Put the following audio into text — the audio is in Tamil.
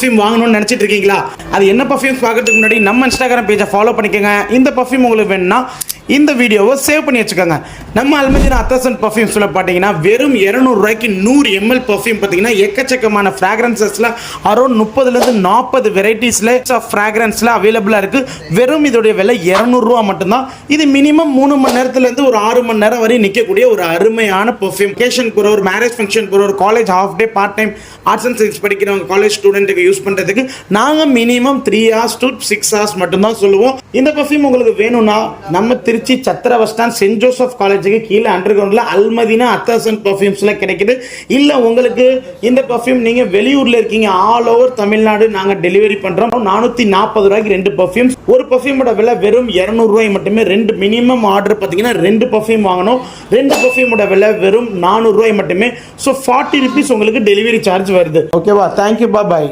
பர்ஃப்யூம் வாங்கணும்னு நினைச்சிட்டு இருக்கீங்களா? அது என்ன பர்ஃப்யூம்ஸ் பார்க்கறதுக்கு முன்னாடி நம்ம இன்ஸ்டாகிராம் பேஜை ஃபாலோ பண்ணிக்கோங்க. இந்த பர்ஃப்யூம் உங்களுக்கு வேணும்னா இந்த வீடியோவை சேவ் பண்ணி வச்சுக்கோங்க. நம்ம அல்மதீனா அத்தர்சன் பர்ஃப்யூம்ஸில் பார்த்தீங்கன்னா வெறும் 200 ரூபாய்க்கு 100 ml பர்ஃப்யூம் பார்த்தீங்கன்னா எக்கச்சக்கமான ஃப்ராக்ரன்சஸில் அரௌண்ட் 30லேருந்து 40 வெரைட்டிஸில் ஆஃப் ஃப்ராக்ரன்ஸில் அவைலபிளாக இருக்குது. வெறும் இதோடைய விலை 200 ரூபா மட்டும்தான். இது மினிமம் 3 மணி நேரத்துலேருந்து ஒரு 6 மணி நேரம் வரை நிற்கக்கூடிய ஒரு அருமையான பர்ஃப்யூம். வெக்கேஷன் போகிற ஒரு மேரேஜ் ஃபங்க்ஷன் போகிற ஒரு college half day part time arts and science படிக்கிறவங்க காலேஜ் ஸ்டூடெண்ட்டுக்கு யூஸ் பண்ணுறதுக்கு நாங்கள் மினிமம் 3 hours to 6 hours மட்டும்தான் சொல்லுவோம். இந்த பர்ஃப்யூம் உங்களுக்கு வேணும்னா நம்ம திருச்சி சத்திர பஸ் ஸ்டாண்ட் சென்ட் ஜோசப் காலேஜுக்கு கீழே அண்டர் கிரவுண்டில் அல்மதீனா அத்தர்சன் பர்ஃப்யூம்ஸில் கிடைக்குது. இல்லை உங்களுக்கு இந்த பர்ஃப்யூம் நீங்கள் வெளியூரில் இருக்கீங்க, ஆல் ஓவர் தமிழ்நாடு நாங்கள் டெலிவரி பண்ணுறோம். 440 ரூபாய்க்கு 2 பர்ஃப்யூம்ஸ். ஒரு பர்ஃப்யூமோட விலை வெறும் 200 ரூபாய் மட்டுமே. 2 மினிமம் ஆர்டர் பார்த்தீங்கன்னா 2 பர்ஃப்யூம் வாங்கணும். 2 பர்ஃப்யூமோட விலை வெறும் 400 ரூபாய் மட்டுமே. ஸோ 40 rupees உங்களுக்கு டெலிவரி சார்ஜ் வருது. ஓகேவா? தேங்க்யூ, பாய்.